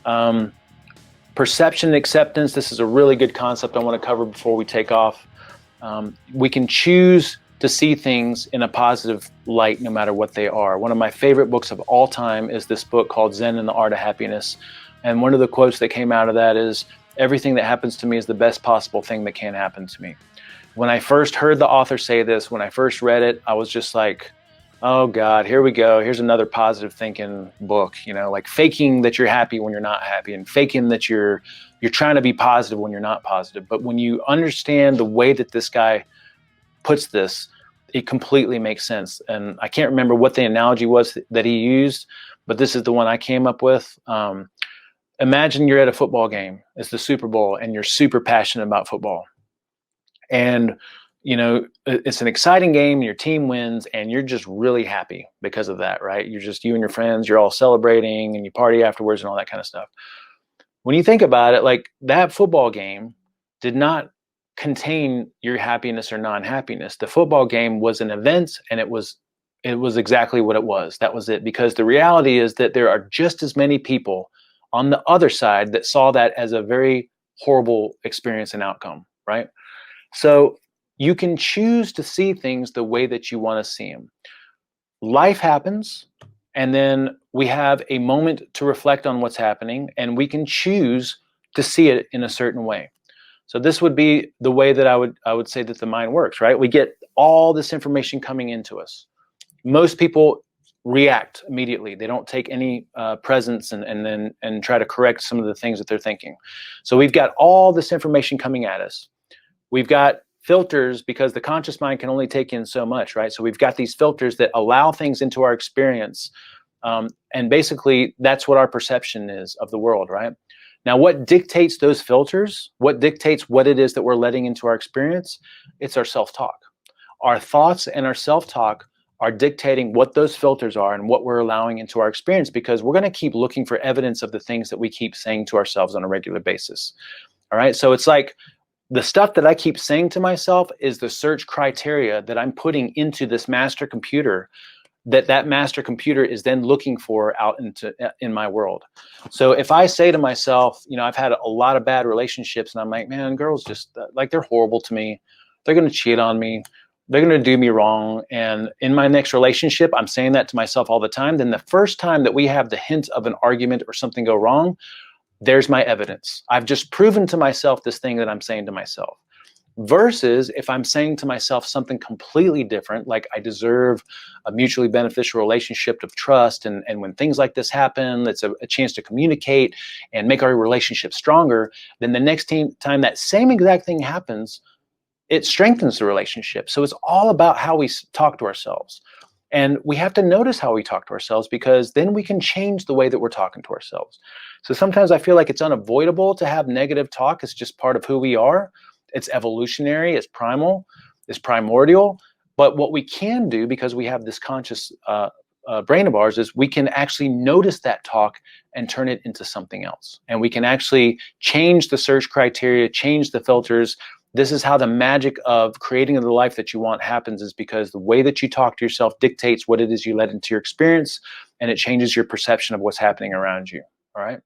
Um, Perception and acceptance. This is a really good concept I want to cover before we take off. We can choose to see things in a positive light no matter what they are. One of my favorite books of all time is this book called Zen and the Art of Happiness. And one of the quotes that came out of that is, everything that happens to me is the best possible thing that can happen to me. When I first heard the author say this, when I first read it, I was just like, oh God, here we go. Here's another positive thinking book, like faking that you're happy when you're not happy, and faking that you're trying to be positive when you're not positive. But when you understand the way that this guy puts this, it completely makes sense. And I can't remember what the analogy was that he used, but this is the one I came up with. Imagine you're at a football game. It's the Super Bowl and you're super passionate about football. And it's an exciting game, your team wins, and you're just really happy because of that, right? You're just, you and your friends, you're all celebrating and you party afterwards and all that kind of stuff. When you think about it, like, that football game did not contain your happiness or non-happiness. The football game was an event, and it was exactly what it was. That was it. Because the reality is that there are just as many people on the other side that saw that as a very horrible experience and outcome, right? So you can choose to see things the way that you want to see them. Life happens, and then we have a moment to reflect on what's happening, and we can choose to see it in a certain way. So this would be the way that I would say that the mind works, right? We get all this information coming into us. Most people react immediately. They don't take any presence and try to correct some of the things that they're thinking. So we've got all this information coming at us. We've got filters, because the conscious mind can only take in so much, right? So we've got these filters that allow things into our experience. And basically, that's what our perception is of the world, right? Now, what dictates those filters, what dictates what it is that we're letting into our experience? It's our self-talk. Our thoughts and our self-talk are dictating what those filters are and what we're allowing into our experience, because we're going to keep looking for evidence of the things that we keep saying to ourselves on a regular basis. All right. So it's like, the stuff that I keep saying to myself is the search criteria that I'm putting into this master computer, that master computer is then looking for out in my world. So if I say to myself, I've had a lot of bad relationships, and I'm like, man, girls just like, they're horrible to me. They're going to cheat on me. They're going to do me wrong. And in my next relationship, I'm saying that to myself all the time. Then the first time that we have the hint of an argument or something go wrong, there's my evidence. I've just proven to myself this thing that I'm saying to myself. Versus if I'm saying to myself something completely different, like I deserve a mutually beneficial relationship of trust, and when things like this happen, it's a chance to communicate and make our relationship stronger, then the next time that same exact thing happens, it strengthens the relationship. So it's all about how we talk to ourselves. And we have to notice how we talk to ourselves, because then we can change the way that we're talking to ourselves. So sometimes I feel like it's unavoidable to have negative talk. It's just part of who we are. It's evolutionary, it's primal, it's primordial. But what we can do, because we have this conscious brain of ours, is we can actually notice that talk and turn it into something else. And we can actually change the search criteria, change the filters. This is how the magic of creating the life that you want happens, is because the way that you talk to yourself dictates what it is you let into your experience, and it changes your perception of what's happening around you. All right.